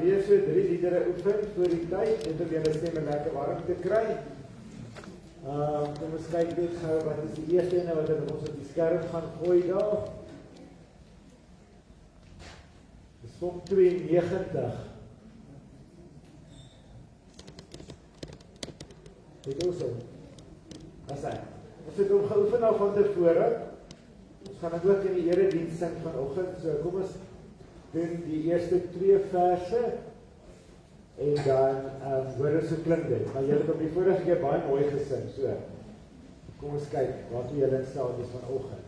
weer so 3 liedere oefen voor die tyd, net om julle stemme lekker warm te kry. Kom ons kyk net gou wat is die eerste ene wat ons op die skerm gaan gooi daar. Dis Psalm 92. Dit is so. As hy. Ons het hom geoefen al van tevore. Ons gaan ook in die erediens sing vanoggend. So kom ons doen die eerste 2 verse en dan hoor ons hoe klink dit. Maar julle het op die vorige keer baie mooi gesing. So kom ons kyk wat julle in staat is vanoggend.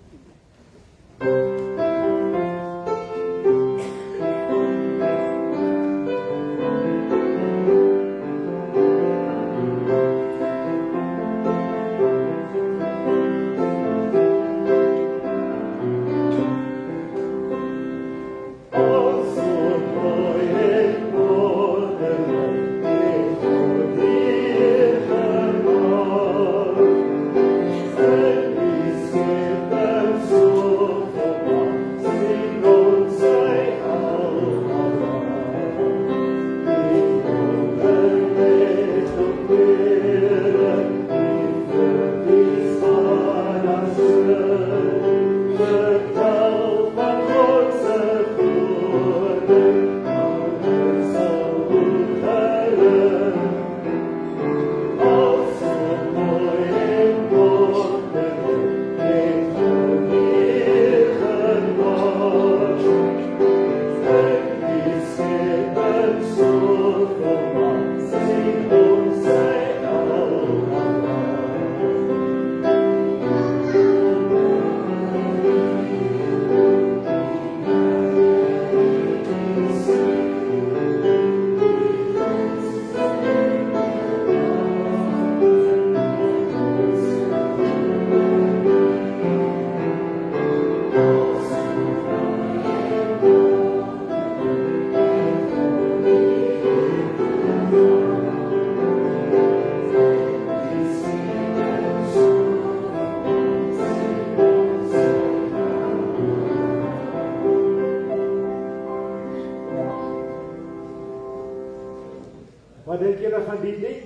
Wat dink julle van die lied?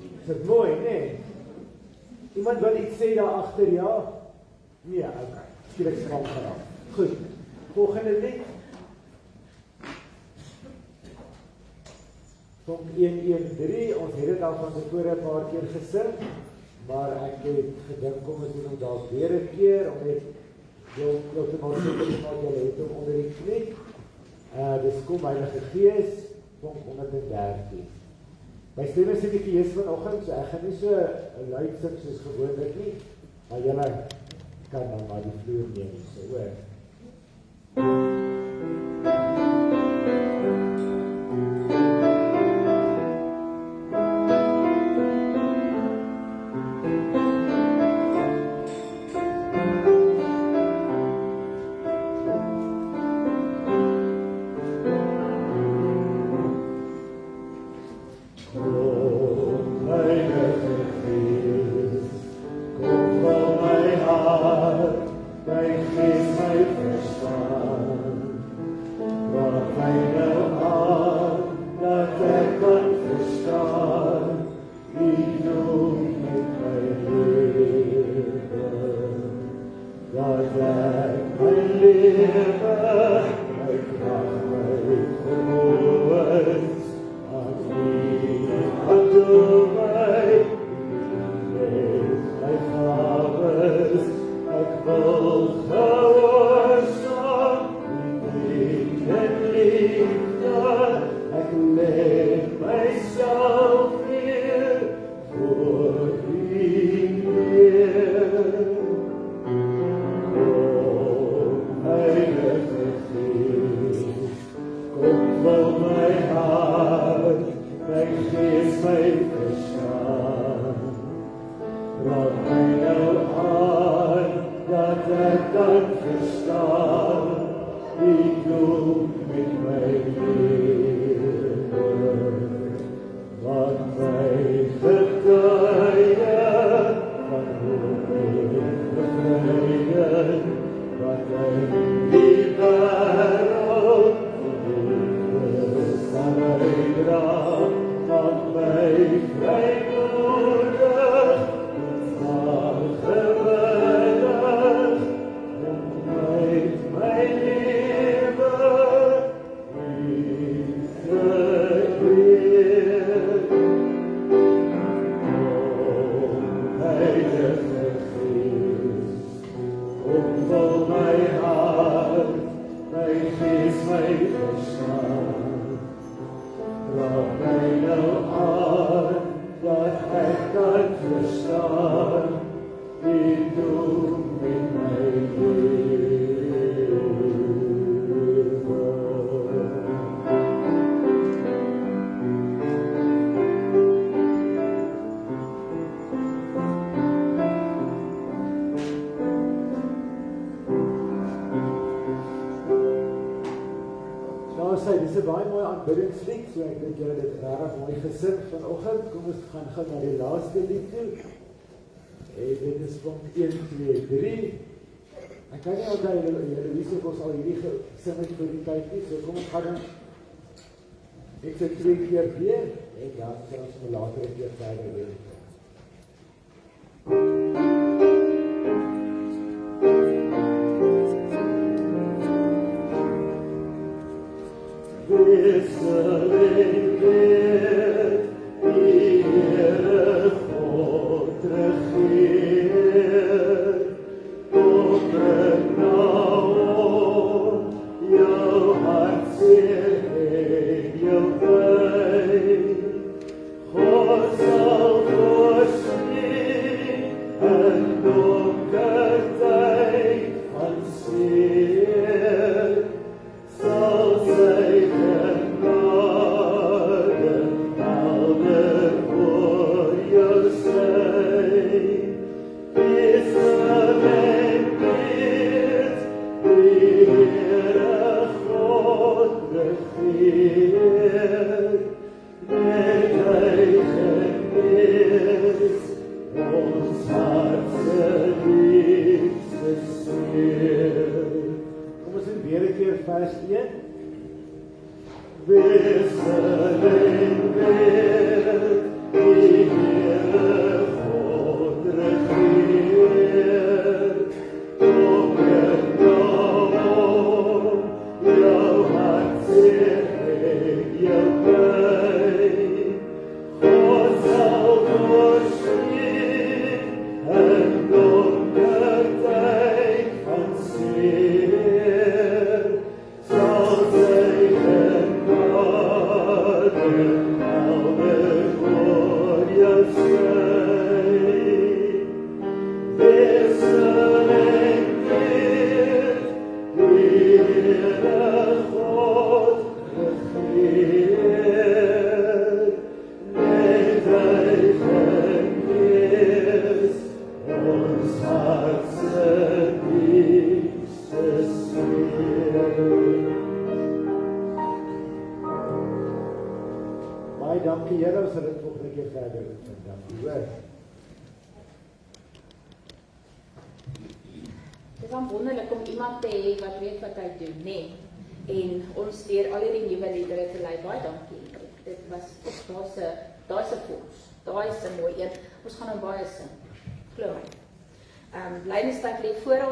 Is dit mooi, nee? Iemand wil iets sê daar agter, ja? Nee, okay. Skielik skram geraak. Goed. Volgende lied. Psalm 113. Ons het dit al van tevore 'n paar keer gesing, maar ek het gedink kom ons doen hom dalk weer 'n keer om net jou te maak seker dat julle het hom onder die knie. Dis Kom Heilige Gees. Psalm 113. My stemme is nie gees vanoggend, so ek gaan nie so luid sing soos gewoonlik nie, maar julle kan dan maar die vloer neem, so hoor. Die wereld verstaan. Raak my nou aan, dat ek kan verstaan, die doem in my lewe. Dis 'n baie mooi aanbiddingslied, so ek dink julle het dit regtig mooi gesing vanoggend. Kom ons gaan gou na die laaste lied toe. En dit is van 1, 2, 3. Ek kan nie onthou julle wie se ons al hierdie gesing het vir die tyd nie, so kom ons gaan dan ek sê 2 keer weer en dan sal ons later 'n keer verder doen.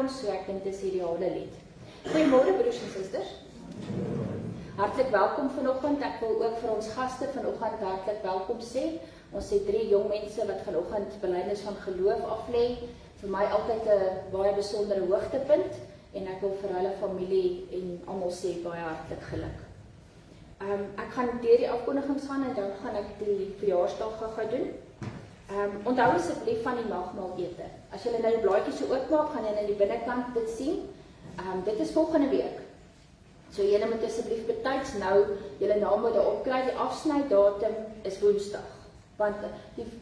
So ek dink dis ideale lied. Goeiemôre broers en susters. Hartlik welkom vanoggend. Ek wil ook vir ons gaste vanoggend hartlik welkom sê. Ons het 3 jong mense wat vanoggend belydenis van geloof aflê. Vir my altyd 'n baie besondere hoogtepunt en ek wil vir hulle familie en almal sê baie hartlik geluk. Ek gaan deur die afkondigings gaan en dan gaan ek die verjaarsdag gou doen. Onthou asseblief van die nagmaalete. As julle nou die blaadjies so oopmaak, gaan julle aan die binnekant dit sien. Dit is volgende week. So julle moet asseblief betyds nou julle name daarop kry. Die afsnydatum is Woensdag. Want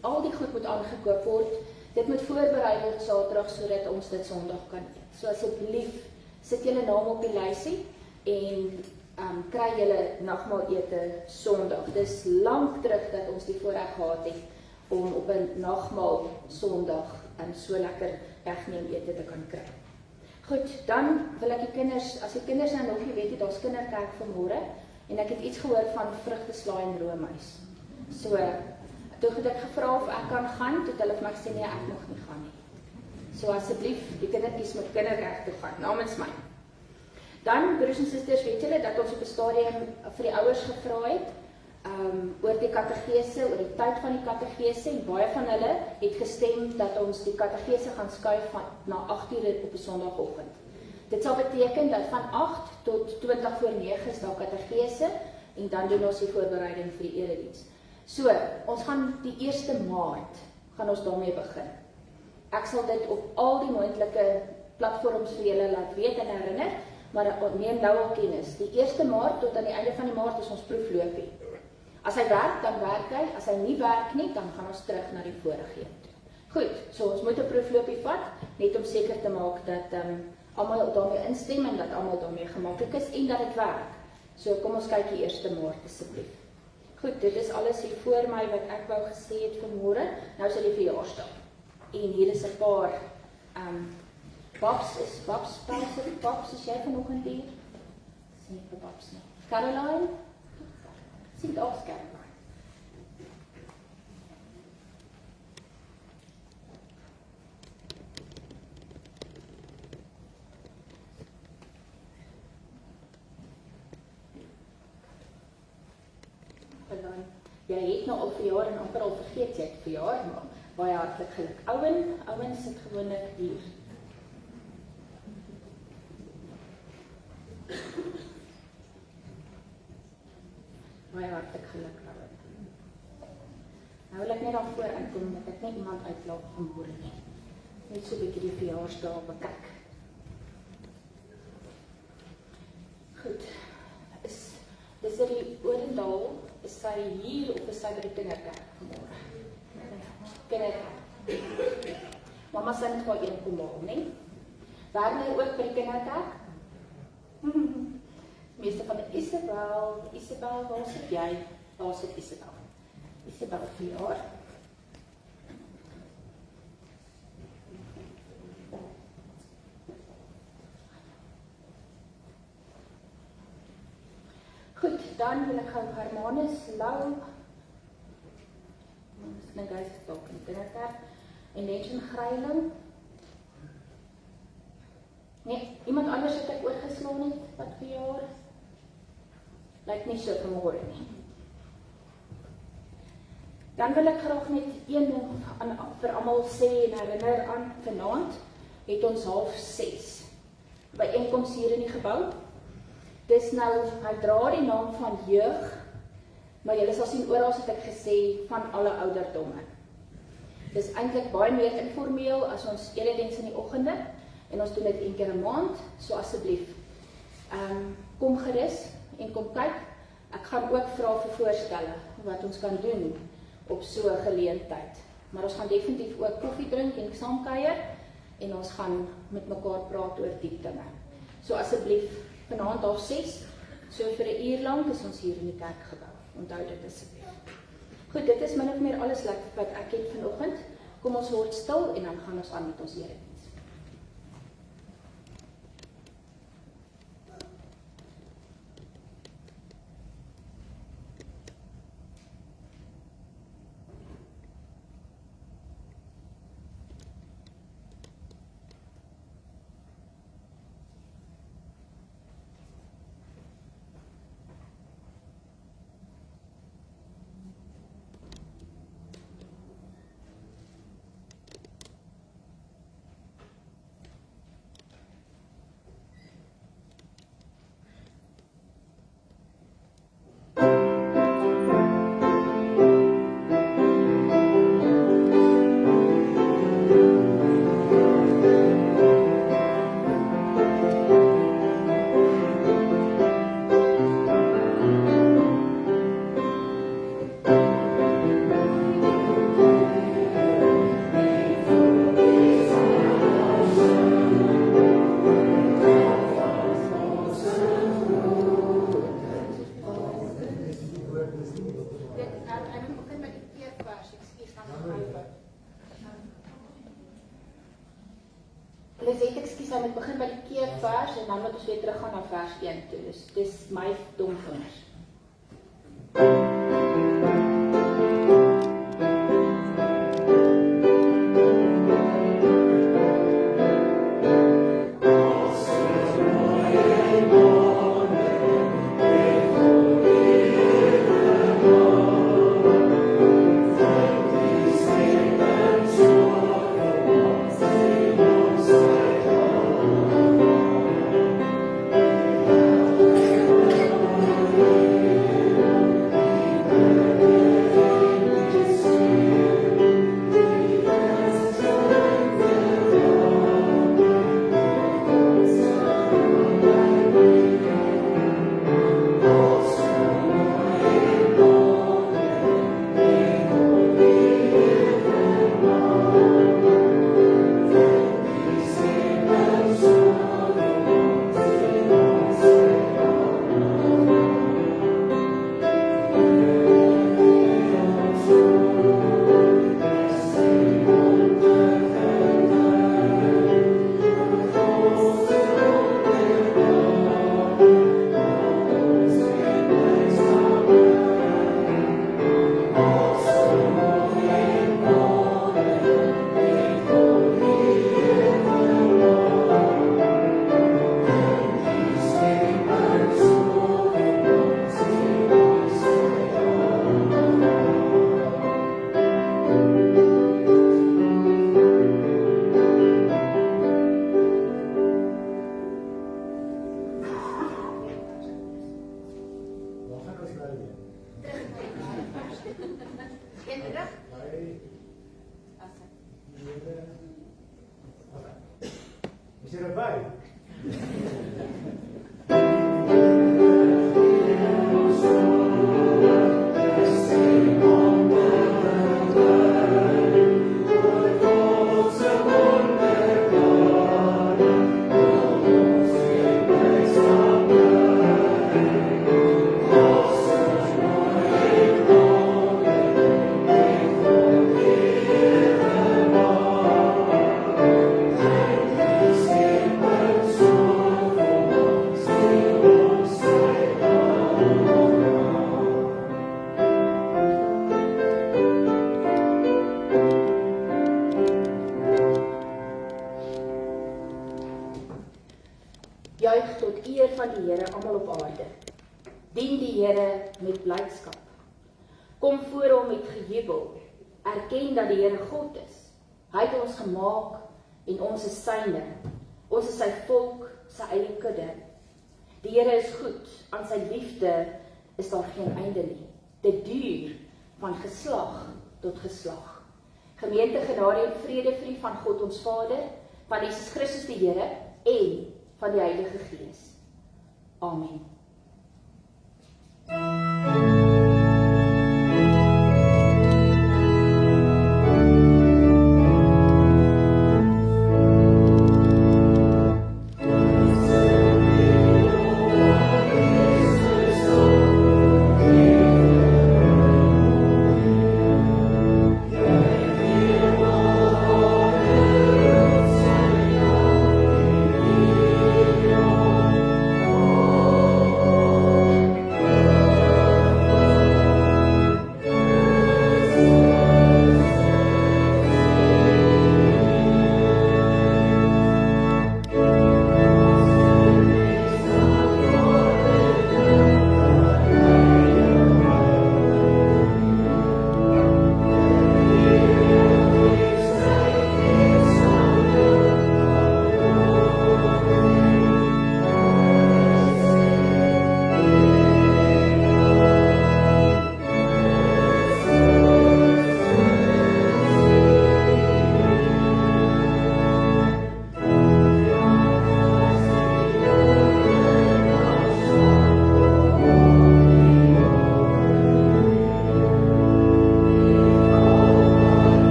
al die goed moet aangekoop word. Dit moet voorberei word Saterdag sodat ons dit Sondag kan eet. So asseblief sit julle name op die lysie en kry julle nagmaalete Sondag. Dis lank terug dat ons die voorreg gehad het om op 'n nagmaal Sondag so lekker wegneem ete te kan kry. Goed, dan wil ek die kinders, as die kinders nou nog nie weet, daar's kinderkerk vanmôre en ek het iets gehoor van vrugteslaai en roomys. So, toe het ek gevra of ek kan gaan, toe het hulle vir my gesê nee, ek mag nie gaan nie. So asseblief, die kindertjies moet kinderkerk toe gaan, namens my. Dan, broers en susters, weet julle dat ons op 'n stadium vir die ouers gevra het oor die kategese, oor die tyd van die kategese en baie van hulle het gestem dat ons die kategese gaan skuif na 8 uur op 'n Sondagoggend. Dit sal beteken dat van 8 tot 20 voor 9 is daar katedese en dan doen ons die voorbereiding vir die erediens. So, ons gaan die 1 Maart gaan ons daarmee begin. Ek sal dit op al die moontlike platforms vir julle laat weet en herinner, maar neem nou al kennis. Die 1 Maart tot aan die einde van die maand is ons proefloopie. As hy werk, dan werk hy. As hy nie werk nie, dan gaan ons terug na die vorige een toe. Goed, so ons moet 'n proefloopie vat, net om seker te maak dat almal daarmee instem en dat almal daarmee gemaklik is en dat dit werk. So kom ons kyk die 1 Maart asseblief. Goed, dit is alles hier voor my wat ek wou gesê het vanmôre. Nou is dit die verjaarsdag. En hier is 'n paar Babs, is jy vanoggend hier? Sien vir Babs nie. Caroline? Sien ook Caroline. Caroline, jy het nou al verjaar en amper al vergeet jy het verjaar, maar baie hartlik geluk. Ouen sit gewoonlik hier. Baie hartlik geluk, Owen. Nou wil ek net daarvoor inkom dat ek nie iemand uitlaat vanmôre nie. Net so 'n bietjie die verjaarsdae bekyk. Goed. Dis die Odendaal, is sy hier of is sy by die kinderkerk vanmôre? Kinderkerk. Mamma sê net vir een kom haal, nee? Werk jy ook by die kinderkerk? Meeste van Isabel, waar sit jy? Waar sit Isabel? Isabel verjaar. Goed, dan wil ek gou Hermanus Lou. Dis nou guys getalk in die kinderkerk. En Lenchen Greiling. Nee, iemand anders het ek oorgeslaan het, wat verjaar? Lyk nie so vanmôre nie. Dan wil ek graag net een ding vir almal sê en herinner aan vanaand het ons 5:30 byeenkoms hier in die gebou. Dis nou, hy dra die naam van jeug, maar julle sal sien oral het ek gesê van alle ouderdomme. Dis eintlik baie meer informeel as ons erediens in die oggende en ons doen dit een keer 'n maand, so asseblief. Kom gerus en kom kyk. Ek gaan ook vra vir voorstelle wat ons kan doen op so 'n geleentheid. Maar ons gaan definitief ook koffie drink en saamkuier en ons gaan met mekaar praat oor diep dinge. So asseblief, vanaand 5:30, so vir 'n uur lank is ons hier in die kerkgebou. Onthou dit asseblief. Goed, dit is min of meer alles wat ek het vanoggend. Kom ons word stil en dan gaan ons aan met ons erediens. Sy moet begin by die keervers en dan moet ons weer teruggaan na vers 1 toe. Dus dis my dom vingers. nou weer? Terug na die vers. Een terug. Is jy erbij? Juig tot eer van die Here almal op aarde. Dien die Here met blydskap. Kom voor hom met gejubel. Erken dat die Here God is. Hy het ons gemaak en ons is syne. Ons is sy volk, sy eie kudde. Die Here is goed, aan sy liefde is daar geen einde nie. Dit duur van geslag tot geslag. Gemeente, genade en vrede vir u van God ons Vader, van Jesus Christus die Here en van die Heilige Gees. Amen. Oh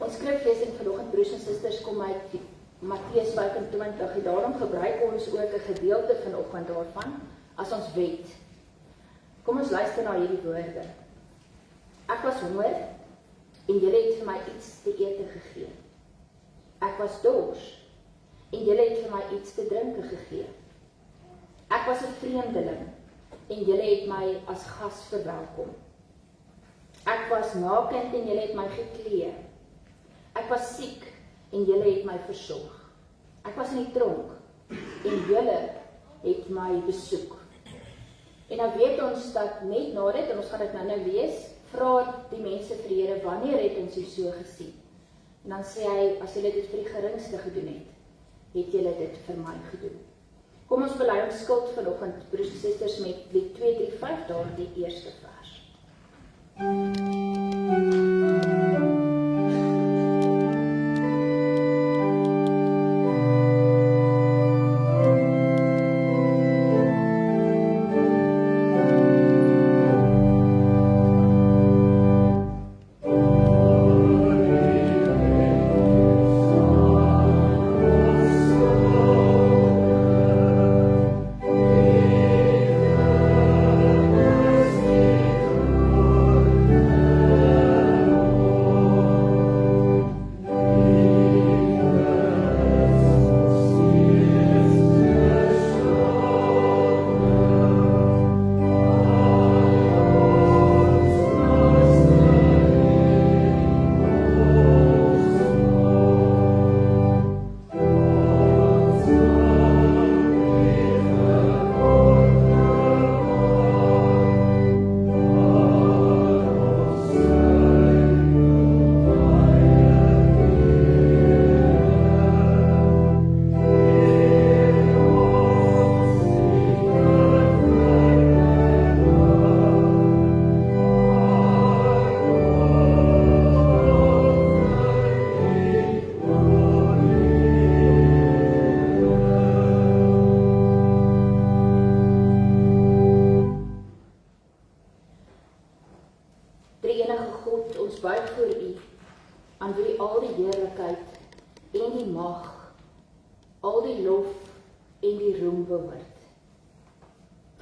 Ons skriflesing vanoggend, broers en susters, kom uit Matteus 25 en daarom gebruik ons ook 'n gedeelte vanoggend daarvan as ons wet. Kom ons luister na hierdie woorde. Ek was honger en julle het vir my iets te ete gegee. Ek was dors en julle het vir my iets te drinke gegee. Ek was 'n vreemdeling en julle het my as gas verwelkom. Ek was nakend en julle het my geklee. Ek was siek en julle het my versorg. Ek was in die tronk en julle het my besoek. En nou weet ons dat net na dit, en ons gaan dit nou lees, vra die mense vir die Here, wanneer het ons u so gesien? En dan sê hy, as julle dit vir die geringste gedoen het julle dit vir my gedoen. Kom ons bely ons skuld vanoggend, broers en susters, met Lied 235, daardie eerste vers.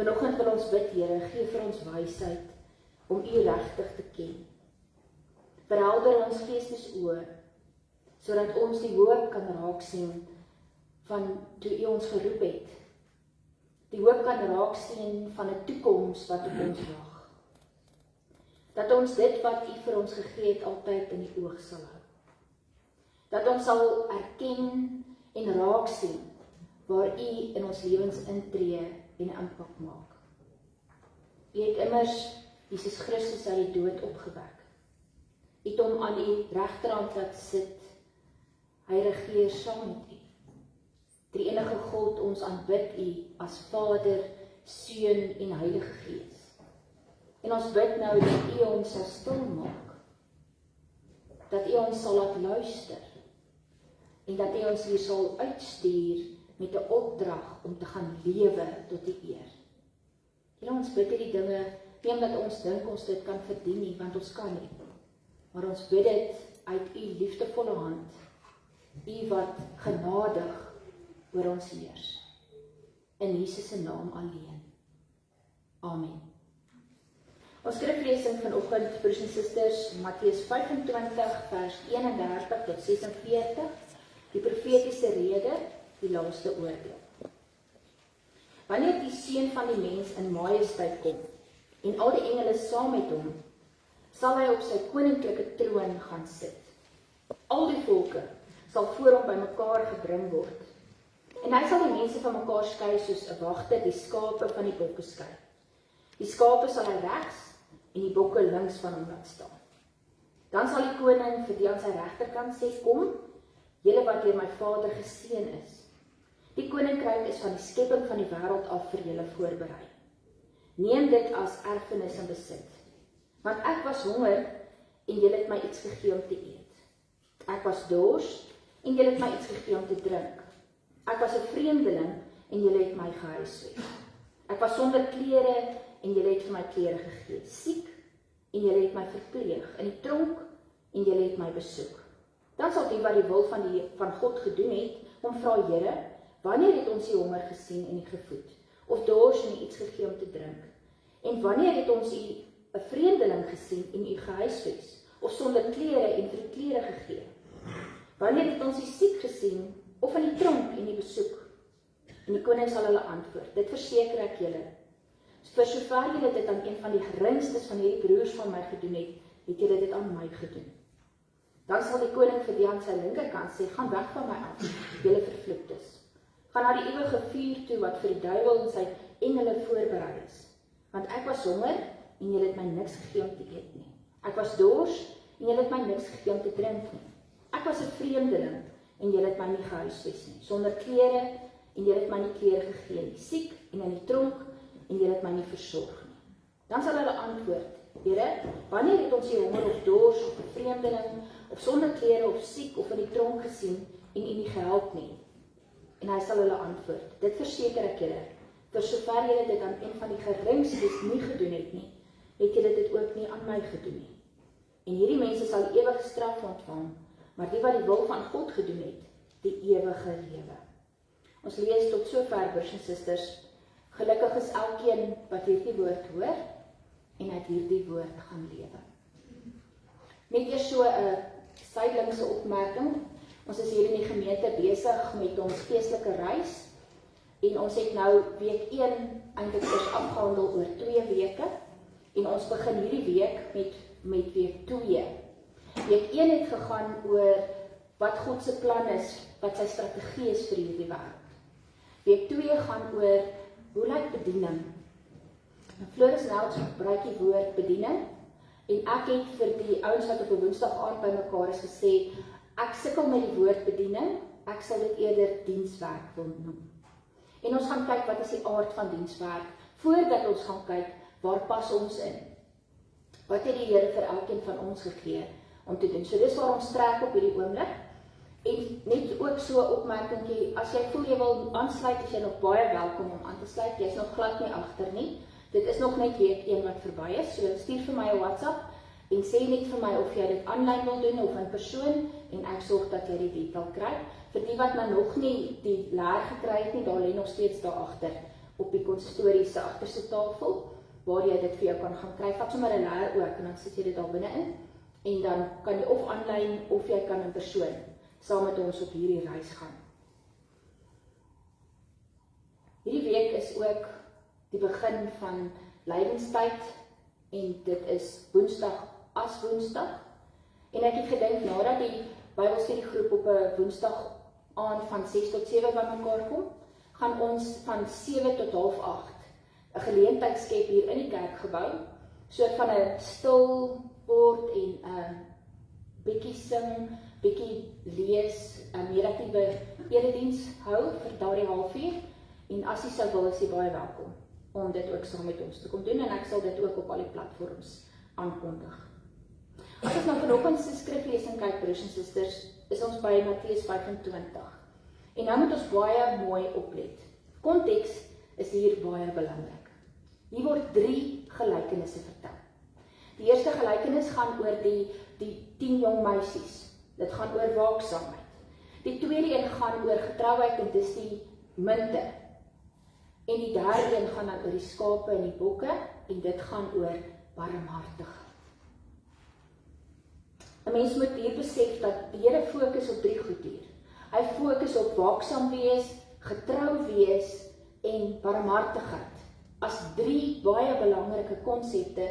Vanoggend wil ons bid, Here, gee vir ons wysheid om U regtig te ken. Verhelder ons geestesoë, sodat ons die hoop kan raak sien van toe U ons geroep het. Die hoop kan raak sien van 'n toekoms wat op ons wag. Dat ons dit wat U vir ons gegee het altyd in die oog sal hou. Dat ons sal erken en raak sien waar U in ons lewens intree en 'n impak maak. U het immers Jesus Christus uit die dood opgewek. U het hom aan U regterhand laat sit. Hy regeer saam met U. Die enige God, ons aanbid U as Vader, Seun en Heilige Gees. En ons bid nou dat U ons sal stil maak. Dat U ons sal laat luister. En dat U ons hier sal uitstuur met 'n opdrag om te gaan lewe tot U eer. Here, ons bid hierdie dinge, nie omdat ons dink ons dit kan verdien nie, want ons kan nie. Maar ons bid dit uit U liefdevolle hand, U wat genadig oor ons heers. In Jesus se naam alleen. Amen. Ons skriflesing vanoggend, broers en susters, Matteus 25 vers 31 tot 46, die profetiese rede, die laaste oordeel. Wanneer die Seun van die mens in majesteit kom en al die engele saam met hom, sal hy op sy koninklike troon gaan sit. Al die volke sal voor hom bymekaar gebring word. En hy sal die mense van mekaar skei soos 'n wagter die skape van die bokke skei. Die skape sal hy regs en die bokke links van hom laat staan. Dan sal die koning vir die aan sy regterkant sê, kom, julle wat deur my Vader geseën is. Die koninkryk is van die skepping van die wêreld af vir julle voorberei. Neem dit as erfenis en besit. Want ek was honger en julle het my iets gegee om te eet. Ek was dors en julle het my iets gegee om te drink. Ek was 'n vreemdeling en julle het my gehuisves. Ek was sonder klere en julle het vir my klere gegee. Siek en julle het my verpleeg. In die tronk en julle het my besoek. Dan sal die wat die wil van God gedoen het, hom vra, Here, wanneer het ons die honger gesien en u gevoed, of dors en u iets gegee om te drink? En wanneer het ons u 'n vreemdeling gesien en u gehuisves, of sonder klere en vir klere gegee? Wanneer het ons u siek gesien, of in die tronk en u besoek? En die koning sal hulle antwoord, dit verseker ek julle, vir sover julle dit aan een van die geringstes van hierdie broers van my gedoen het, het julle dit aan my gedoen. Dan sal die koning vir die aan sy linkerkant sê, gaan weg van my af, julle vervloektes. Gaan na die ewige vuur toe, wat vir die duiwel en sy engele voorberei is. Want ek was honger, en julle het my niks gegee om te eet nie. Ek was dors, en julle het my niks gegee om te drink nie. Ek was 'n vreemdeling, en julle het my nie gehuisves nie. Sonder klere, en julle het my nie klere gegee nie. Siek, en in die tronk, en julle het my nie versorg nie. Dan sal hulle antwoord, Here, wanneer het ons die honger of dors, of 'n vreemdeling, of sonder klere, of siek, of in die tronk gesien, en u nie gehelp nie? En hy sal hulle antwoord, dit verseker ek julle, vir sover julle dit aan een van die geringstes nie gedoen het nie, het julle dit ook nie aan my gedoen nie. En hierdie mense sal ewige straf ontvang, maar die wat die wil van God gedoen het, die ewige lewe. Ons lees tot sover, broers en susters. Gelukkig is elkeen wat hierdie woord hoor, en uit hierdie woord gaan lewe. Net eers so 'n sydelingse opmerking. Ons is hier in die gemeente besig met ons geestelike reis, en ons het nou week 1 eintlik eers afgehandel oor 2 weke, en ons begin hierdie week met week 2. Week 1 het gegaan oor wat God se plan is, wat sy strategie is vir hierdie wêreld. Week 2 gaan oor hoe lyk bediening. Floris Nelts gebruik die woord bediening, en ek het vir die ouens wat op 'n Woensdag aand bymekaar is gesê, ek sukkel met die woord bediening, ek sal dit eerder dienswerk wil noem. En ons gaan kyk wat is die aard van dienswerk, voordat ons gaan kyk, waar pas ons in? Wat het die Here vir elkeen van ons gegee om te doen? So dis waar ons trek op hierdie oomblik. En net ook so 'n opmerkingie, as jy voel jy wil aansluit, is jy nog baie welkom om aan te sluit, jy is nog glad nie agter nie. Dit is nog net week 1 wat verby is, so stuur vir my 'n WhatsApp, en sê net vir my of jy dit aanlyn wil doen, of in persoon, en ek sorg dat jy die detail kry. Vir die wat nou nog nie die leer gekry het nie, daar lê nog steeds daar agter, op die konsistorie se agterste tafel, waar jy dit vir jou kan gaan kry. Vat sommer 'n leer ook, en dan sit jy dit daar binne in, en dan kan jy of aanlyn, of jy kan in persoon, saam met ons op hierdie reis gaan. Hierdie week is ook die begin van lydenstyd, en dit is Woensdag as Woensdag. En ek het gedink, nadat die Bybelstudiegroep op 'n Woensdag aand van 6 tot 7 bymekaar kom, gaan ons van 7 tot 7:30 'n geleentheid skep hier in die kerkgebou, soort van 'n stil word en 'n bietjie sing, bietjie lees, 'n negatiewe erediens hou vir daardie halfuur, en as jy sou wil, is jy baie welkom om dit ook saam met ons te kom doen, en ek sal dit ook op al die platforms aankondig. As ons nou vanoggend se skriflesing kyk, broers en susters, is ons by Matteus 25. En nou moet ons baie mooi oplet. Konteks is hier baie belangrik. Hier word 3 gelykenisse vertel. Die eerste gelykenis gaan oor die 10 jong meisies. Dit gaan oor waaksaamheid. Die tweede een gaan oor getrouheid, en dis die munte. En die derde een gaan dan oor die skape en die bokke, en dit gaan oor barmhartigheid. 'n Mens moet hier besef dat die Here fokus op 3 goed hier. Hy fokus op waaksaam wees, getrou wees en barmhartigheid, as 3 baie belangrike konsepte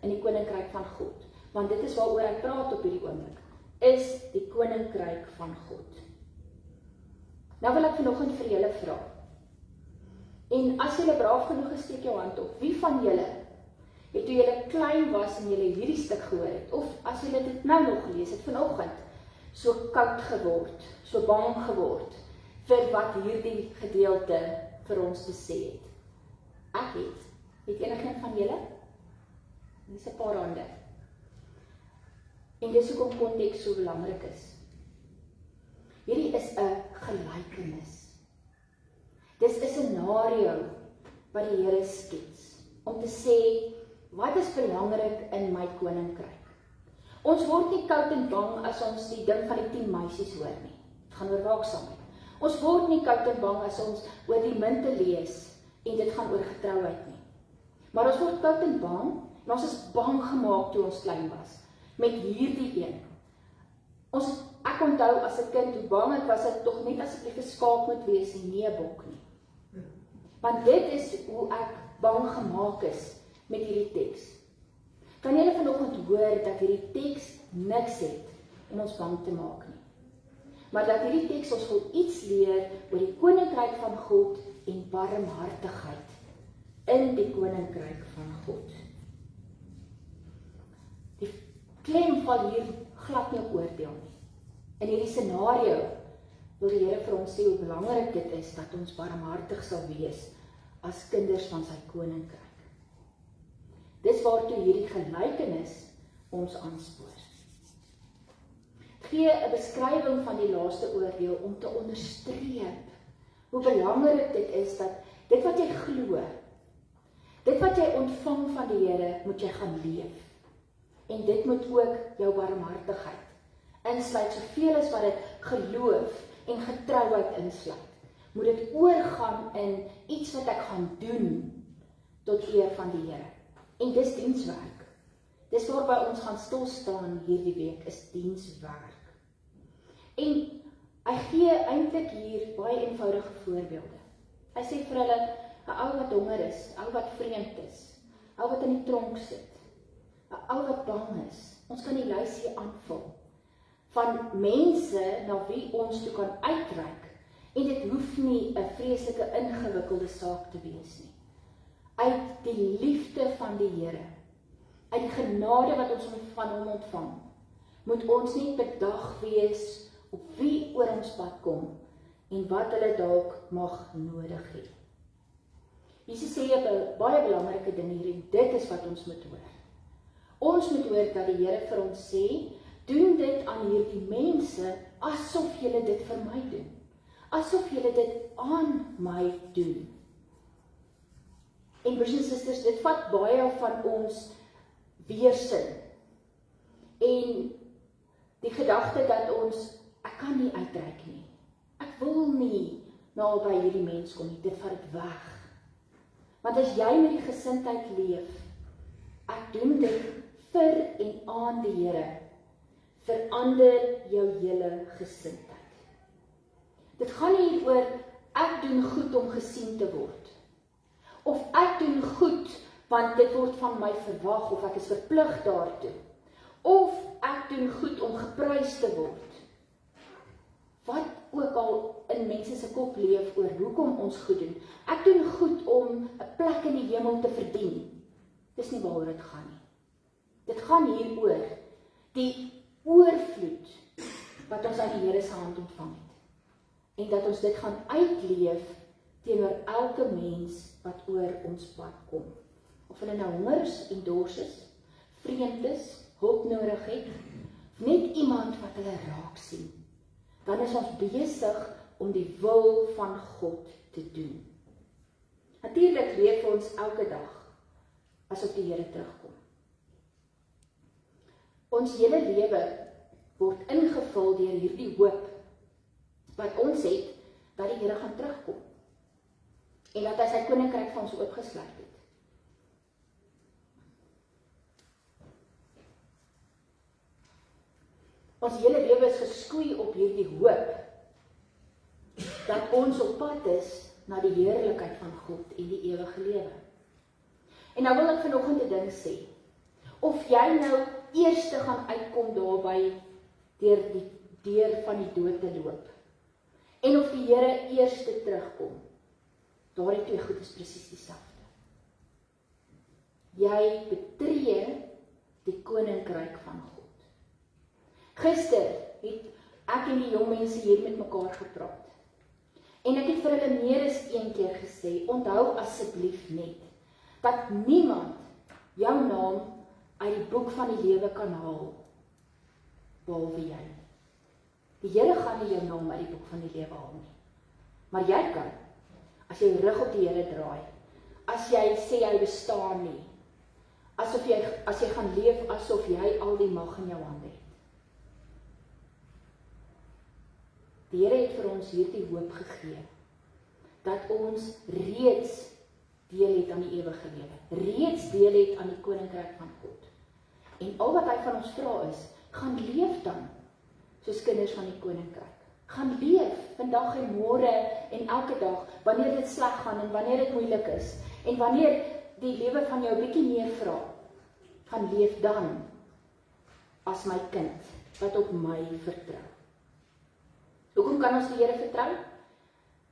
in die koninkryk van God. Want dit is waaroor ek praat op hierdie oomblik, is die koninkryk van God. Nou wil ek vanoggend vir julle vra, en as julle braaf genoeg is, steek jou hand op, wie van julle het toe julle klein was en julle hierdie stuk gehoor het, of as julle dit nou nog gelees het vanoggend, so koud geword, so bang geword, vir wat hierdie gedeelte vir ons te sê het? Ek het enigeen van julle? Dis 'n paar hande. En dis hoekom konteks so belangrik is. Hierdie is 'n gelykenis. Dis 'n scenario wat die Here skets, om te sê, wat is belangrik in my koninkryk? Ons word nie koud en bang as ons die ding van die 10 meisies hoor nie. Dit gaan oor waaksaamheid. Ons word nie koud en bang as ons oor die munte lees en dit gaan oor getrouheid nie. Maar ons word koud en bang en ons is bang gemaak toe ons klein was met hierdie een. Ek onthou as 'n kind hoe bang ek was dat tog net asseblief 'n skaap moet wees en nie 'n bok nie. Want dit is hoe ek bang gemaak is met hierdie teks. Kan julle vanoggend hoor dat hierdie teks niks het om ons bang te maak nie. Maar dat hierdie teks ons wil iets leer oor die koninkryk van God en barmhartigheid in die koninkryk van God. Die klem val hier glad nie op oordeel nie. In hierdie scenario wil die Here vir ons sê hoe belangrik dit is dat ons barmhartig sal wees as kinders van sy koninkryk. Dis waartoe hierdie gelykenis ons aanspoor. Gee 'n beskrywing van die laaste oordeel om te onderstreep hoe belangrik dit is dat dit wat jy glo, dit wat jy ontvang van die Here, moet jy gaan leef. En dit moet ook jou barmhartigheid insluit, soveel as wat dit geloof en getrouheid insluit. Moet dit oorgaan in iets wat ek gaan doen tot eer van die Here. En dis dienswerk. Dis waarby ons gaan stil staan hierdie week, is dienswerk. En hy gee eintlik hier baie eenvoudige voorbeelde. Hy sê vir hulle, 'n ou wat honger is, 'n ou wat vreemd is, 'n ou wat in die tronk sit, 'n ou wat bang is. Ons kan die lys hier aanvul van mense na wie ons toe kan uitreik. En dit hoef nie 'n vreeslike ingewikkelde saak te wees nie. Uit die liefde van die Here, uit die genade wat ons van hom ontvang, moet ons nie bedag wees op wie oor ons pad kom en wat hulle dalk mag nodig hê. Jesus sê 'n baie belangrike ding hier en dit is wat ons moet hoor. Ons moet hoor dat die Here vir ons sê, doen dit aan hierdie mense asof julle dit vir my doen. Asof julle dit aan my doen. En broers en susters, dit vat baie van ons weersin. En die gedagte dat ek kan nie uitreik nie. Ek wil nie naby hierdie mens kom nie, dit vat dit weg. Want as jy met die gesindheid leef, ek doen dit vir en aan die Here, verander jou hele gesindheid. Dit gaan nie hier oor, ek doen goed om gesien te word. Of ek doen goed, want dit word van my verwag, of ek is verplig daartoe. Of ek doen goed om geprys te word. Wat ook al in mense se kop leef oor hoekom ons goed doen. Ek doen goed om 'n plek in die hemel te verdien. Dis nie waaroor dit gaan nie. Dit gaan hier oor die oorvloed wat ons uit die Here se hand ontvang het. En dat ons dit gaan uitleef teenoor elke mens wat oor ons pad kom. Of hulle nou honger is en dors is, vreemd is, hulp nodig het, net iemand wat hulle raak sien. Dan is ons besig om die wil van God te doen. Natuurlik leef ons elke dag asof die Here terugkom. Ons hele lewe word ingevul deur hierdie hoop wat ons het dat die Here gaan terugkom en dat hy sy koninkryk van ons oopgesluit het. Ons hele lewe is geskoei op hierdie hoop dat ons op pad is na die heerlikheid van God en die ewige lewe. En nou wil ek vanoggend 'n ding sê. Of jy nou eers gaan uitkom daarby deur die deur van die dood te loop. En of die Here eers terugkom. Daardie twee goed is presies dieselfde. Jy betree die koninkryk van God. Gister het ek en die jong mense hier met mekaar gepraat. En ek het vir hulle meer as een keer gesê, onthou asseblief net, dat niemand jou naam uit die boek van die lewe kan haal, behalwe jy. Die Here gaan nie jou naam uit die boek van die lewe haal nie. Maar jy kan, as jy rug op die Here draai, as jy sê hy bestaan nie, as jy gaan leef asof jy al die mag in jou hande het. Die Here het vir ons hierdie hoop gegee, dat ons reeds deel het aan die ewige lewe, reeds deel het aan die koninkryk van God. En al wat hy van ons vra is, gaan leef dan, soos kinders van die koninkryk. Gaan leef, vandag en môre en elke dag, wanneer dit sleg gaan en wanneer dit moeilik is, en wanneer die lewe van jou bietjie meer vra, gaan leef dan, as my kind, wat op my vertrou. Hoekom kan ons die Here vertrou?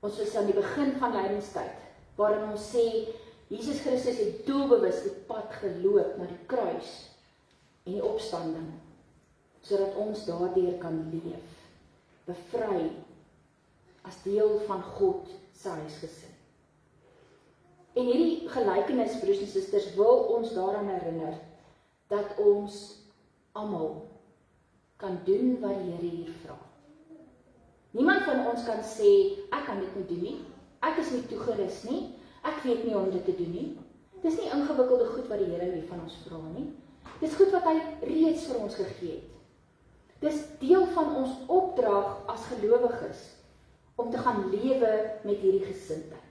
Ons is aan die begin van lydenstyd, waarin ons sê, Jesus Christus het doelbewus die pad geloop na die kruis en die opstanding, sodat ons daardeur kan leef, bevry, as deel van God se huisgesin. En hierdie gelykenis, broers en susters, wil ons daaraan herinner, dat ons almal kan doen wat die Here hier vra. Niemand van ons kan sê, ek kan dit nie doen nie, ek is nie toegerus nie, ek weet nie om dit te doen nie. Dis nie ingewikkelde goed wat die Here hier van ons vra nie. Dis goed wat hy reeds vir ons gegee het. Dis deel van ons opdrag as gelowiges, om te gaan lewe met hierdie gesindheid.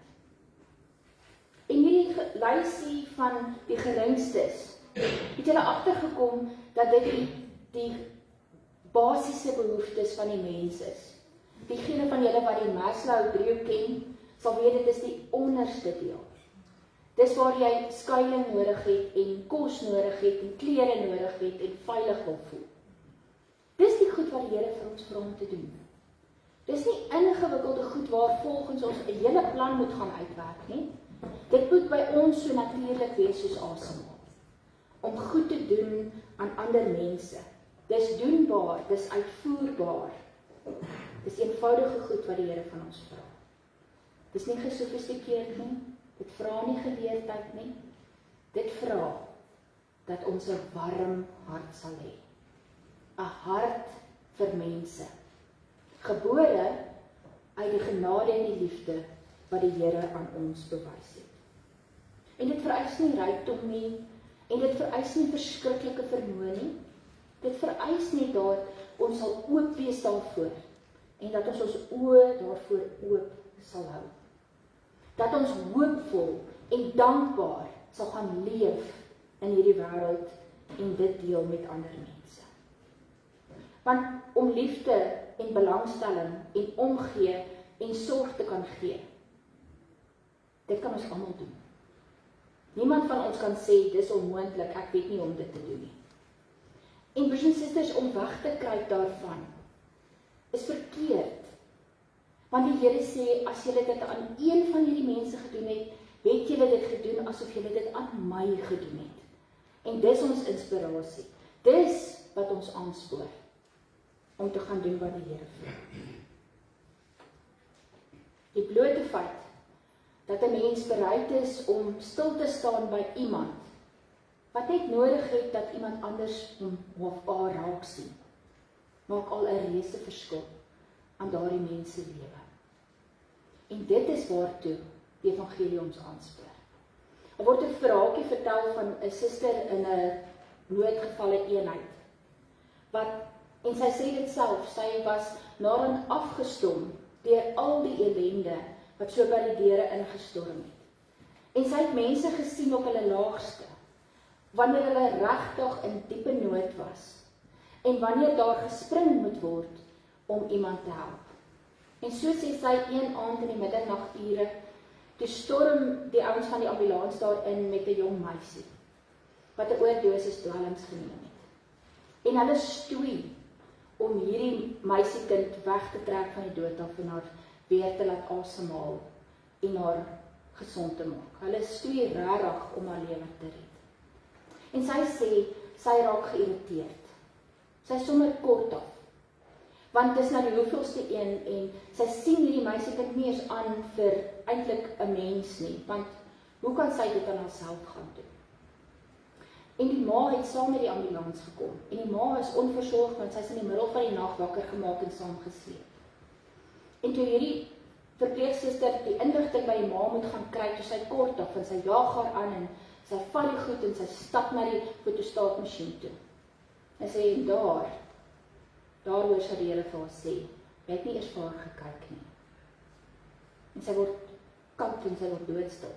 En hierdie lysie van die geringstes, het julle agtergekom, dat dit die basiese behoeftes van die mens is. Diegene van julle wat die Maslow-driehoek ken, sal weet dit is die onderste deel. Dis waar jy skuiling nodig het, en kos nodig het, en klere nodig het, en veilig wil voel. Dis die goed wat die Here vir ons vra om te doen. Dis nie ingewikkelde goed waar volgens ons 'n hele plan moet gaan uitwerk nie. Dit moet by ons so natuurlik wees soos asemhaal. Om goed te doen aan ander mense. Dis doenbaar, dis uitvoerbaar. Dis eenvoudige goed wat die Here van ons vra. Dis nie gesofistikeerd nie, dit vra nie geleerdheid nie. Dit vra dat ons 'n warm hart sal hê. 'n Hart vir mense. Gebore uit die genade en die liefde wat die Here aan ons bewys het. En dit vereis nie rykdom nie, en dit vereis nie verskriklike vermoë nie. Dit vereis nie dat ons sal oop wees daarvoor, en dat ons oë daarvoor oop sal hou. Dat ons hoopvol en dankbaar sal gaan leef in hierdie wêreld en dit deel met ander mense. Want om liefde en belangstelling en omgee en sorg te kan gee, dit kan ons almal doen. Niemand van ons kan sê, dis onmoontlik, ek weet nie om dit te doen nie. En broers en susters, om weg te kruip daarvan, is verkeerd. Want die Here sê, as julle dit aan een van hierdie mense gedoen het julle dit gedoen asof julle dit aan my gedoen het. En dis ons inspirasie. Dis wat ons aanspoor om te gaan doen wat die Here vra. Die blote feit dat 'n mens bereid is om stil te staan by iemand wat net nodig het dat iemand anders hom of haar raak sien, maak al 'n reuse verskil aan daardie mens se lewe. En dit is waartoe die evangelie ons aanspoor. Er word 'n verhaaltjie vertel van 'n suster in 'n noodgevalle eenheid. En sy sê dit self, sy was daarin afgestom deur al die ellende wat so by die deure ingestorm het. En sy het mense gesien op hulle laagste, wanneer hulle regtig in diepe nood was, en wanneer daar gespring moet word om iemand te help. En so sê sy een aand in die middernagture, toe storm die ouens van die ambulans daarin met 'n jong meisie, wat 'n oordosis dwelms geneem het. En hulle stoei om hierdie meisiekind weg te trek van die dood af en haar weer te laat asemhaal en haar gesond te maak. Hulle stoei regtig om haar lewe te red. En sy sê, sy raak geïrriteerd. Sy sommer kort af. Want dis nou die hoeveelste een, en sy sien hierdie meisiekind nie eens aan vir eintlik 'n mens nie, want hoe kan sy dit aan haarself gaan doen? En die ma het saam met die ambulans gekom, en die ma is onversorg, want sy is in die middel van die nag wakker gemaak en saamgesleep. En toe hierdie verpleegsuster die inligting by die ma moet gaan kry, toe sy kort af, en sy jaag haar aan, en Sy vat die goed en sy stap na die fotostaatmasjien toe. En sê, daar hoor sy die Here vir haar sê, jy het nie eers vir haar gekyk nie. En sy word koud en sy word doodstil.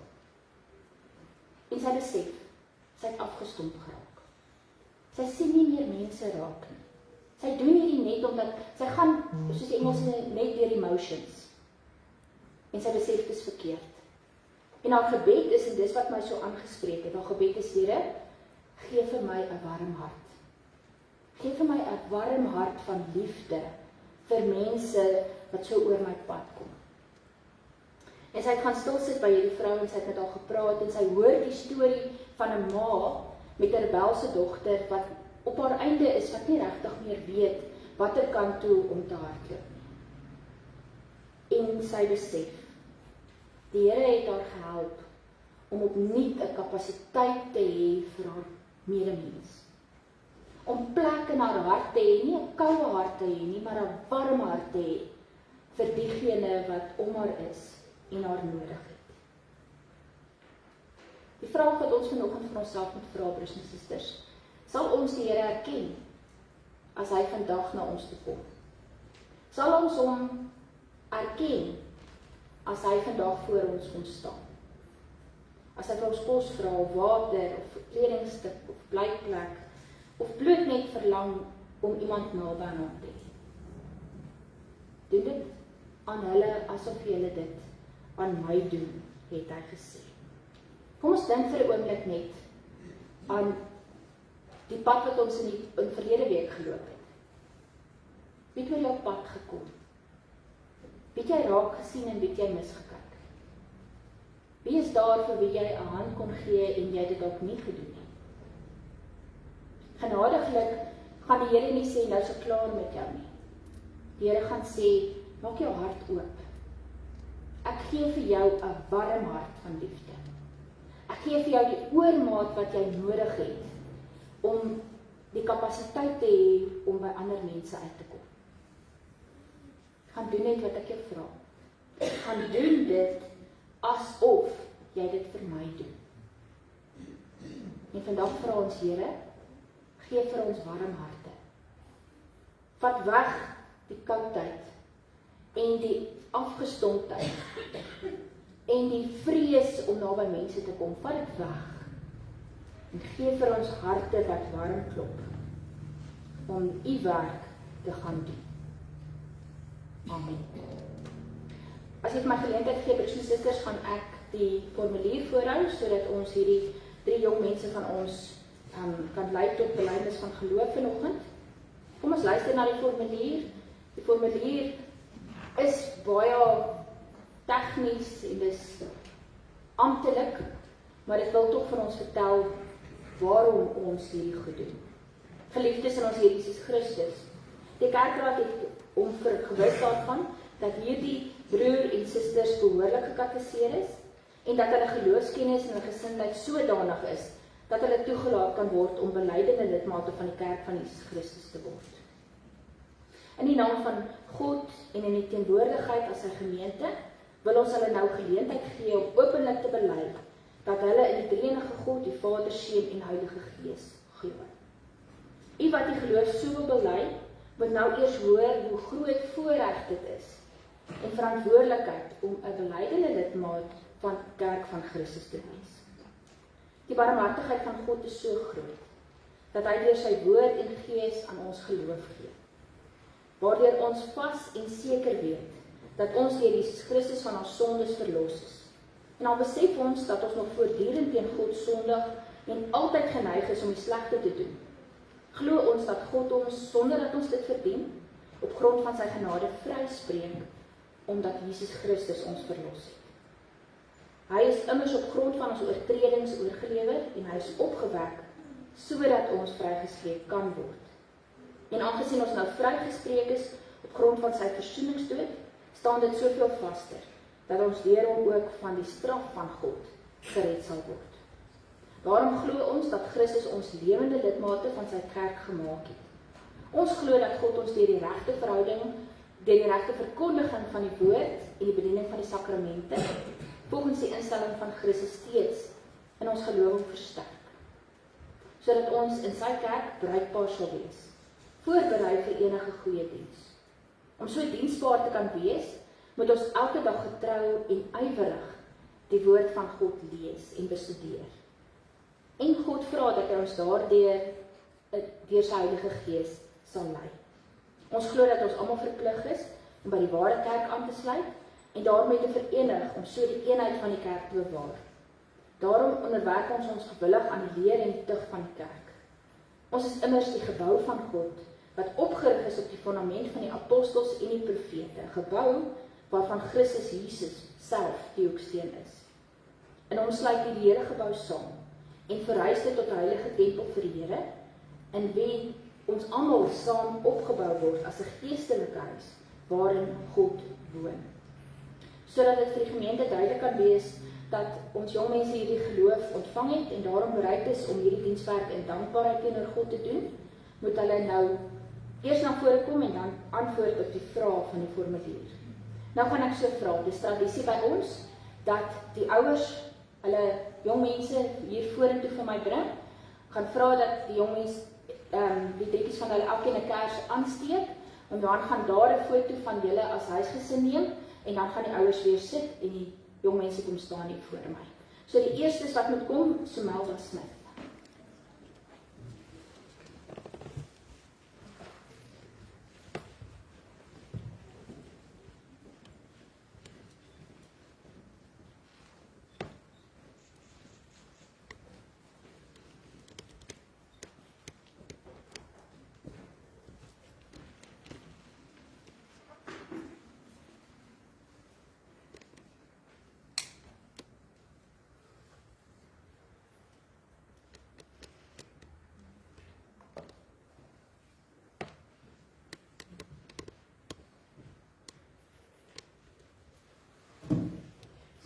En sy besef, sy het afgestomp geraak. Sy sien nie meer mense raak nie. Sy doen hierdie net omdat, sy gaan, soos die Engels net deur emotions. En sy besef dit is verkeerd. En haar gebed is, en dis wat my so aangespreek het, haar gebed is, Here, gee vir my 'n warm hart. Gee vir my 'n warm hart van liefde vir mense wat so oor my pad kom. En sy het gaan stil sit by hierdie vrou en sy het met haar gepraat en sy hoor die storie van 'n ma met 'n rebelse dogter wat op haar einde is, wat nie regtig meer weet watter kant toe om te hardloop nie. En sy besef, die Here het haar gehelp om opnuut 'n kapasiteit te hê vir haar medemens. Om plek in haar hart te hê, nie 'n koue hart te hê nie, maar 'n warm hart te hê vir diegene wat om haar is en haar nodig het. Die vraag wat ons vanoggend van onsself moet vra, broers en susters, sal ons die Here erken as hy vandag na ons toe kom? Sal ons hom erken as hy vandag voor ons kom staan? As hy vir ons kos vra, of water, of kledingstuk, of blyplek, of bloot net verlang om iemand naby aan hom te hê. Doen dit aan hulle asof julle dit aan my doen, het hy gesê. Kom ons dink vir 'n oomblik net aan die pad wat ons in verlede week geloop het. Wie het oor jou pad gekom? Wie het jy raak gesien en wie het jy misgekyk? Wie is daar vir wie jy 'n hand kon gee en jy dit dalk nie gedoen nie? Genadiglik gaan die Here nie sê, nou is ek klaar met jou nie. Die Here gaan sê, maak jou hart oop. Ek gee vir jou 'n warm hart van liefde. Ek gee vir jou die oormaat wat jy nodig het om die kapasiteit te hê om by ander mense uit te kom. Gaan doen net wat ek jou vra. Gaan doen dit asof jy dit vir my doen. En vandag vra ons, Here, gee vir ons warm harte. Vat weg die koudheid en die afgestomptheid en die vrees om naby mense te kom. Vat dit weg. En gee vir ons harte wat warm klop om u werk te gaan doen. Amen. As ek my geleentheid gee, broers en susters, gaan ek die formulier voorhou, sodat ons hierdie 3 jong mense van ons kan lei tot belydenis van geloof vanoggend. Kom ons luister na die formulier. Die formulier is baie tegnies en dis amptelik, maar dit wil tog vir ons vertel waarom ons hierdie goed doen. Geliefdes in ons Here Jesus Christus, die kerkraad het om gewis daarvan dat hierdie broer en susters behoorlik gekatekiseer is en dat hulle geloofskennis en hulle gesindheid sodanig is dat hulle toegelaat kan word om belydende lidmate van die kerk van Jesus Christus te word. In die naam van God en in die teenwoordigheid as sy gemeente wil ons hulle nou geleentheid gee om openlik te bely dat hulle in die drie-enige God, die Vader, Seun en Heilige Gees glo. U wat die geloof so wil bely, moet nou eers hoor hoe groot voorreg dit is en verantwoordelikheid om 'n belydende lidmaat van die kerk van Christus te wees. Die barmhartigheid van God is so groot dat hy deur sy woord en gees aan ons geloof gee, waardeur ons vas en seker weet dat ons deur Jesus Christus van ons sondes verlos is. En al besef ons dat ons nog voortdurend teen God sondig en altyd geneig is om die slegte te doen, glo ons dat God ons, sonder dat ons dit verdien, op grond van sy genade vryspreek, omdat Jesus Christus ons verlos het. Hy is immers op grond van ons oortredings oorgelewer en hy is opgewek, sodat ons vrygespreek kan word. En aangesien ons nou vrygespreek is, op grond van sy versoeningsdood, staan dit soveel vaster, dat ons deur hom ook van die straf van God gered sal word. Daarom glo ons dat Christus ons lewende lidmate van sy kerk gemaak het. Ons glo dat God ons deur die regte verhouding, deur die regte verkondiging van die woord en die bediening van die sakramente, volgens die instelling van Christus steeds in ons geloof versterk, sodat ons in sy kerk bruikbaar sal wees, voorberei vir enige goeie diens. Om so diensbaar te kan wees, moet ons elke dag getrou en ywerig die woord van God lees en bestudeer. En God vra dat hy ons daardeur deur sy Heilige Gees sal lei. Ons glo dat ons almal verplig is om by die ware kerk aan te sluit en daarmee te verenig om so die eenheid van die kerk te bewaar. Daarom onderwerp ons gewillig aan die leer en tug van die kerk. Ons is immers die gebou van God, wat opgerig is op die fundament van die apostels en die profete, 'n gebou waarvan Christus Jesus self die hoeksteen is. En ons sluit die hele gebou saam en verhuis dit tot 'n heilige tempel vir die Here, in wie ons almal saam opgebou word as 'n geestelike huis waarin God woon. Sodat dit vir die gemeente duidelik kan wees dat ons jong mense hierdie geloof ontvang het en daarom bereid is om hierdie dienswerk in dankbaarheid teenoor God te doen, moet hulle nou eers na vore kom en dan antwoord op die vrae van die formulier. Nou gaan ek so vra, dis tradisie by ons, dat die ouers hulle jong mense hier vorentoe vir my bring, gaan vra dat die jong mense die drietjies van hulle elkeen 'n kers aansteek, en dan gaan daar 'n foto van julle as huisgesin neem, en dan gaan die ouers weer sit, en die jong mense kom staan hier voor my. So die eerstes wat moet kom, Somelda Smith.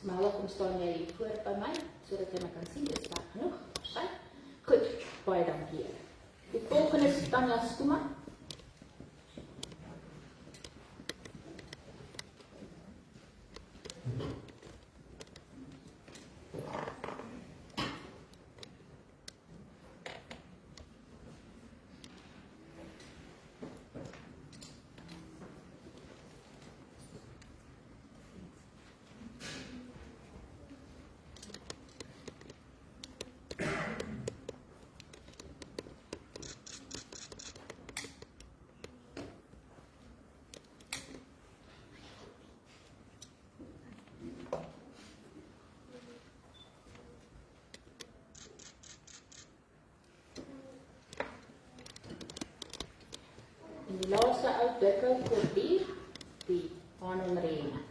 Somelda, kom staan jy hier voor by my, sodat jy my kan sien, dit is sterk genoeg. Goed, baie dankie. Die volgende is Tanya Skuma. En die laaste oud dikke korbier, die Hanemrene.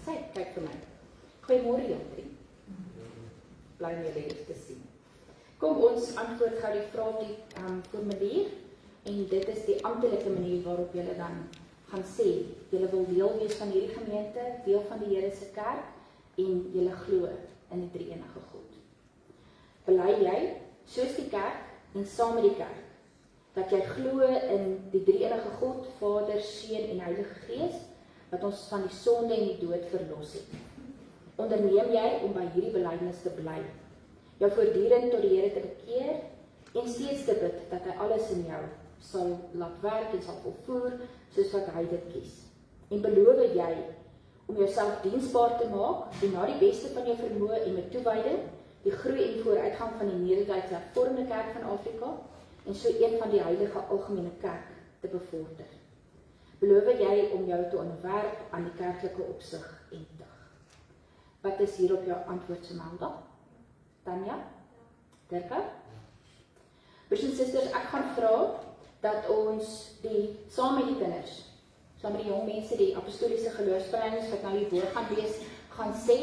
Sy, kyk vir my. Goeiemôre julle. Bly om julle hier te sien. Kom ons antwoord gou die vrae op die formulier, en dit is die amptelike manier waarop julle dan gaan sê, julle wil deel wees van hierdie gemeente, deel van die Here se kerk, en julle glo in die drie-enige God. Bely jy, soos die kerk en saam met die kerk, dat jy glo in die drie-enige God, Vader, Seun en Heilige Gees, wat ons van die sonde en die dood verlos het. Onderneem jy om by hierdie belydenis te bly, jou voortdurend tot die Here te bekeer, en steeds te bid dat hy alles in jou sal laat werk en sal volvoer, soos wat hy dit kies. En beloof jy om jouself diensbaar te maak, en na die beste van jou vermoë en met toewyding, die groei en vooruitgang van die Nederduitse Hervormde Kerk van Afrika, en so een van die heilige algemene kerk te bevorder. Beloof jy om jou te onderwerp aan die kerklike opsig en tug. Wat is hier op jou antwoord, Somelda? Tanya? Dirk? Broers en susters, ek gaan vra dat ons saam met die kinders, saam met die jong mense, die apostoliese geloofsbelijdenis wat nou hierbo gaan wees, gaan sê,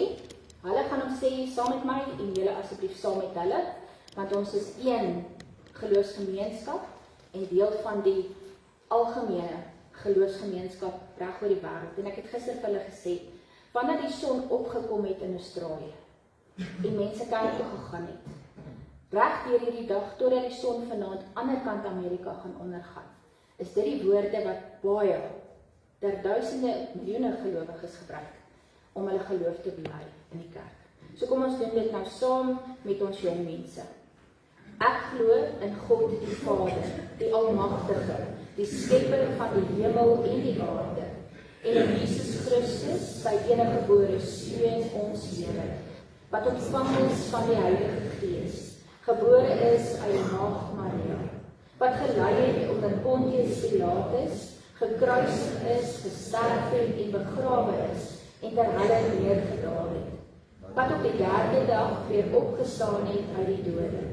hulle gaan hom sê saam met my en julle asseblief saam met hulle, want ons is een geloofsgemeenskap en deel van die algemene geloofsgemeenskap reg oor die wêreld. En ek het gister vir hulle gesê, wanneer die son opgekom het in Australië en mense kerk toe gegaan het, reg deur hierdie dag totdat die son vanaand ander kant Amerika gaan ondergaan, is dit die woorde wat baie ter duisende miljoene gelowiges gebruik om hulle geloof te bely in die kerk. So kom ons doen dit nou saam met ons jong mense. Ek glo in God die Vader, die Almagtige, die skepper van die hemel en die aarde, en in Jesus Christus, sy eniggebore Seun, ons Here, wat ontvang is van die Heilige Gees, gebore is uit die Maagd Maria, wat gelei het onder Pontius Pilatus, gekruisig is, gesterf het en begrawe is, en ter helle neergedaal het, wat op die derde dag weer opgestaan het uit die dode,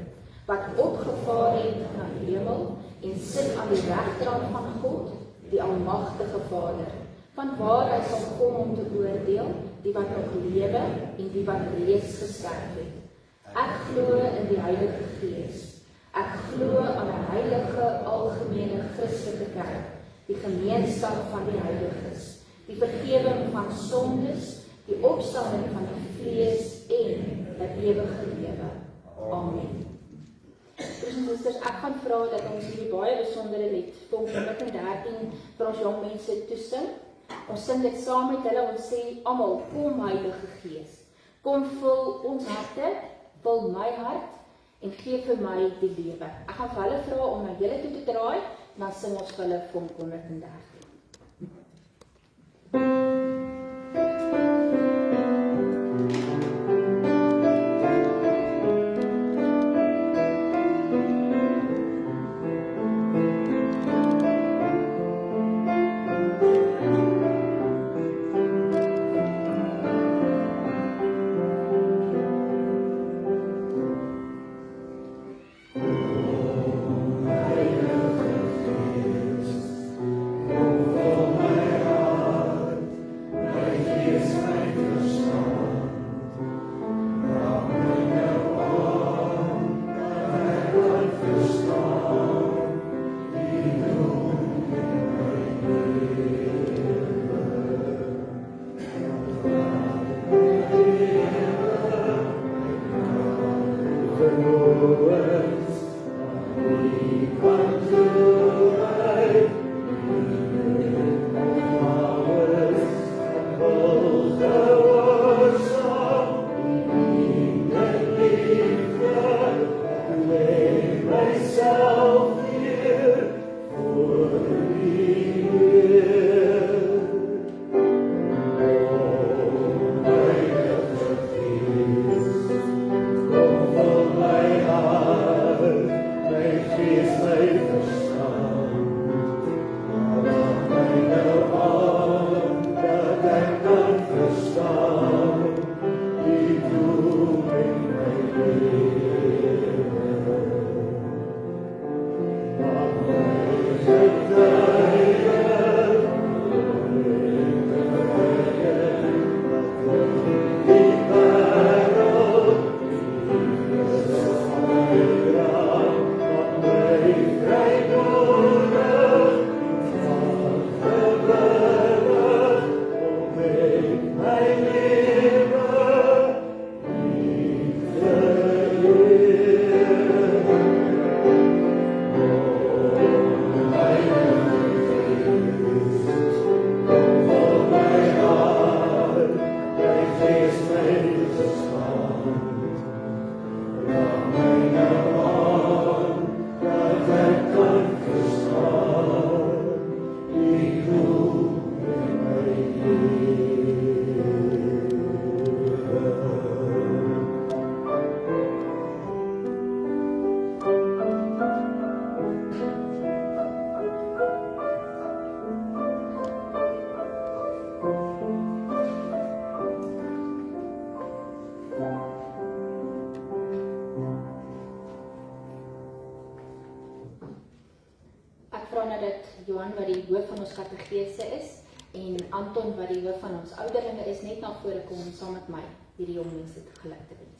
wat opgevaar het na die hemel en sit aan die regterhand van God, die Almagtige Vader, van waar hy sal kom om te oordeel, die wat nog lewe en die wat reeds gesterf het. Ek glo in die Heilige Gees. Ek glo aan 'n heilige, algemene Christelike kerk, die gemeenskap van die heiliges, die vergewing van sondes, die opstanding van die vlees en 'n ewige lewe. Amen. Broers en susters, ek gaan vra dat ons hierdie baie besondere lied, Psalm 113, vir ons jong mense toesing. Ons sing dit saam met hulle, ons sê almal, kom Heilige Gees, kom vul ons harte, vul my hart, en gee vir my die lewe. Ek gaan vir hulle vra om na julle toe te draai, en dan sing ons vir hulle Psalm 113. Johan wat die hoof van ons kategese is en Anton wat die hoof van ons ouderlinge is, net na vore kom om saam met my hierdie jong mense te geluk te wens.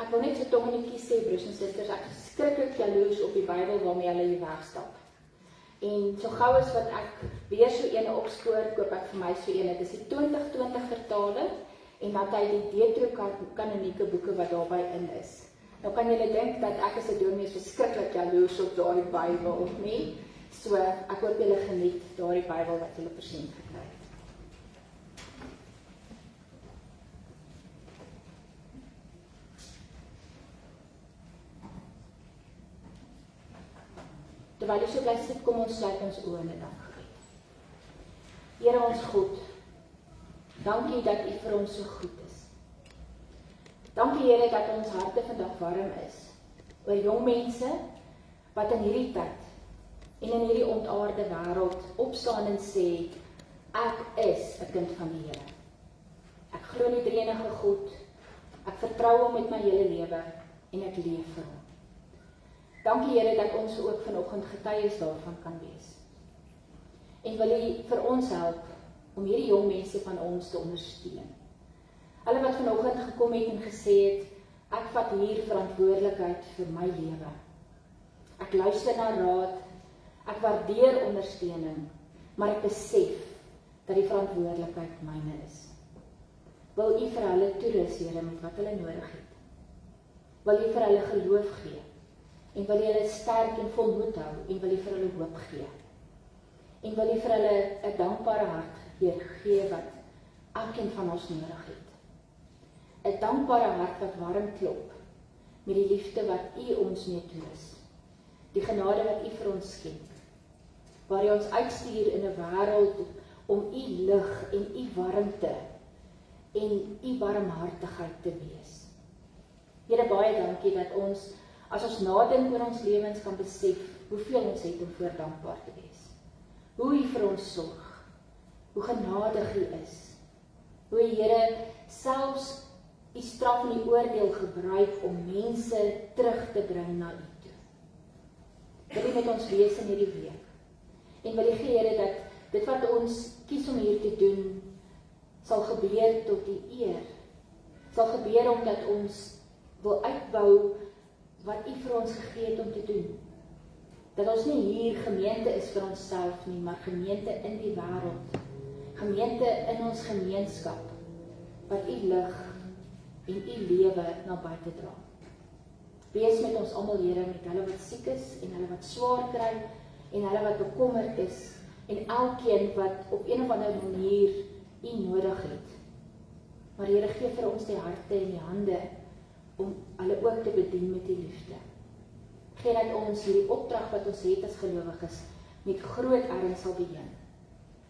Ek wil net so tong in die kies sê, broers en susters, ek is skrikkelik jaloers op die Bybel waarmee hulle hier wegstap. En so gou as wat ek weer so ene opspoor, koop ek vir my so ene. Dit is die 2020 vertaling en dan hy die Deuterokanonieke boeke wat daarbey in is. Nou kan julle dink dat ek as 'n dominee so skrikkelik jaloers op daardie Bybel of nie. So ek hoop julle geniet daardie Bybel wat julle persent gekry het. Terwyl jy so bly sit, kom ons sluit ons oë in 'n dankgebed. Here ons God, dankie dat U vir ons so goed is. Dankie Here dat ons harte vandag warm is oor jong mense wat in hierdie tyd en in hierdie ontaarde wêreld opstaan en sê, ek is 'n kind van die Here. Ek glo in die drie-enige God, ek vertrou Hom met my hele lewe en ek leef vir Hom. Dankie Here dat ons ook vanoggend getuies daarvan kan wees. En wil U vir ons help om hierdie jong mense van ons te ondersteun. Hulle wat vanoggend gekom het en gesê het, ek vat hier verantwoordelikheid vir my lewe. Ek luister na raad, ek waardeer ondersteuning, maar ek besef dat die verantwoordelikheid myne is. Wil U vir hulle toerus, Here, met wat hulle nodig het. Wil U vir hulle geloof gee. En wil U hulle sterk en vol moed hou, en wil U vir hulle hoop gee. En wil U vir hulle 'n dankbare hart gee wat elkeen van ons nodig het. 'n dankbare hart wat warm klop, met die liefde wat U ons mee toerus. Die genade wat U vir ons skenk, waar U ons uitstuur in 'n wêreld om U lig en U warmte en U barmhartigheid te wees. Here, baie dankie dat ons, as ons nadink oor ons lewens, kan besef hoeveel ons het om voor dankbaar te wees. Hoe U vir ons sorg, hoe genadig U is, hoe U, Here, selfs U straf en die oordeel gebruik om mense terug te bring na U toe. Wil U met ons wees in hierdie week, en wil U gee, Here, dat dit wat ons kies om hier te doen, sal gebeur tot U eer, sal gebeur omdat ons wil uitbou wat U vir ons gegee het om te doen. Dat ons nie hier gemeente is vir onsself nie, maar gemeente in die wêreld. Gemeente in ons gemeenskap, wat U lig en U lewe na buite dra. Wees met ons almal, Here, met hulle wat siek is, en hulle wat swaar kry, en hulle wat bekommerd is, en elkeen wat op een of ander manier U nodig het. Maar Here, gee vir ons die harte en die hande, om hulle ook te bedien met die liefde. Gee dat ons hierdie opdrag wat ons het as gelowiges met groot erns sal begin.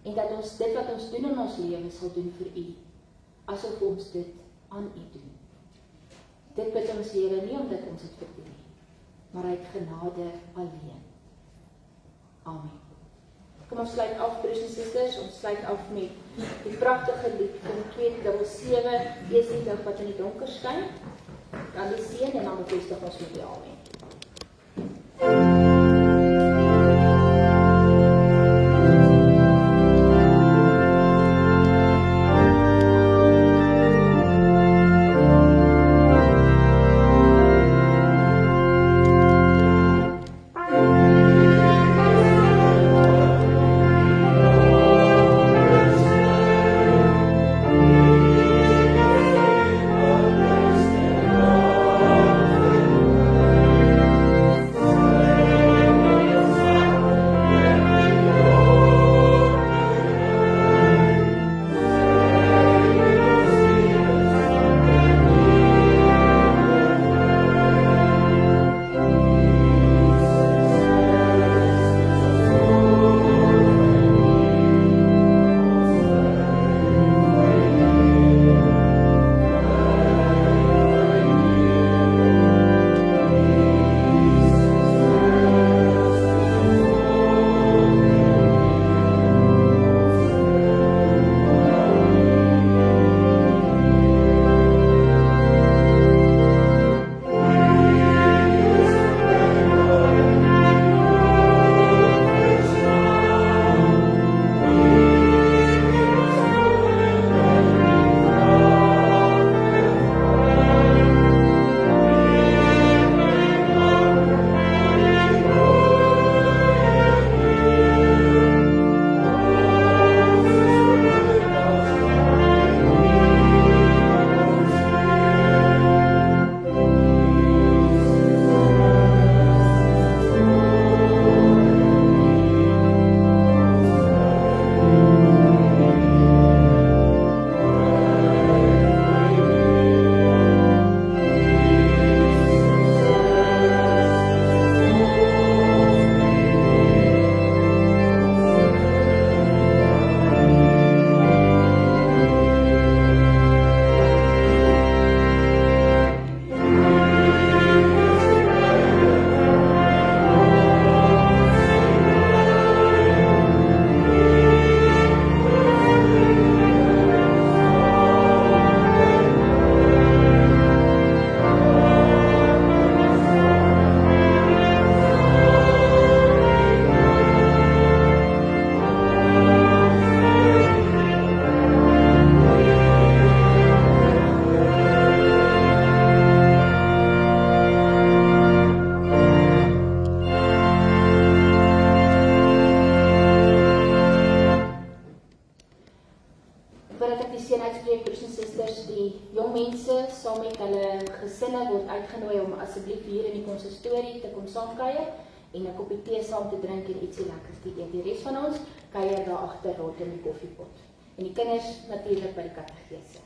En dat ons dit wat ons doen in ons lewe sal doen vir U, asof ons dit aan U doen. Dit bid ons, Here, nie omdat ons dit verdien nie, maar uit genade alleen. Amen. Kom ons sluit af, broers en susters, ons sluit af met die pragtige lied van 277, Wees die lig wat in die donker skyn. Dan die seën en dan bevestig ons met die amen. mense saam met hulle gesinne word uitgenooi om asseblief hier in die konsistorie te kom saamkuier en 'n koppie tee saam te drink en ietsie lekkers te eet. Die res van ons kuier daar agter rondom die koffiepot. En die kinders natuurlik by die katedrese.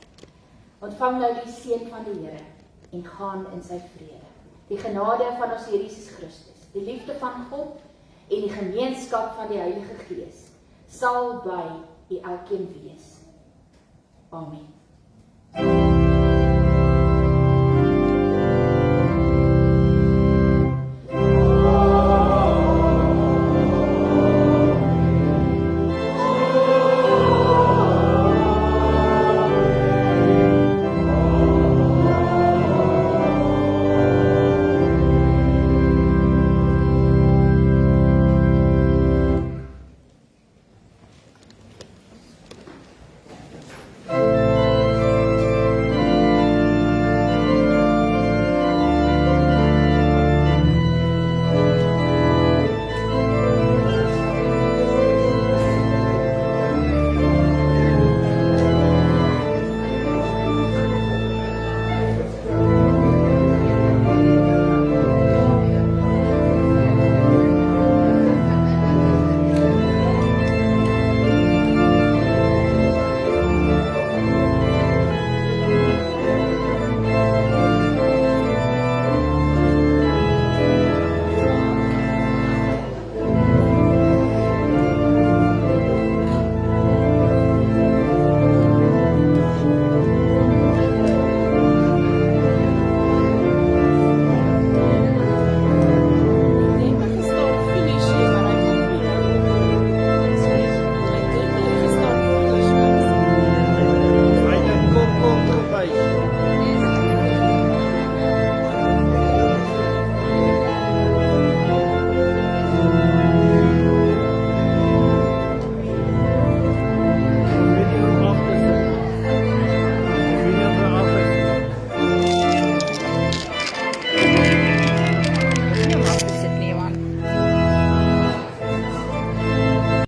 Ontvang nou die seën van die Here en gaan in sy vrede. Die genade van ons Here Jesus Christus, die liefde van God en die gemeenskap van die Heilige Gees sal by u elkeen wees. Amen.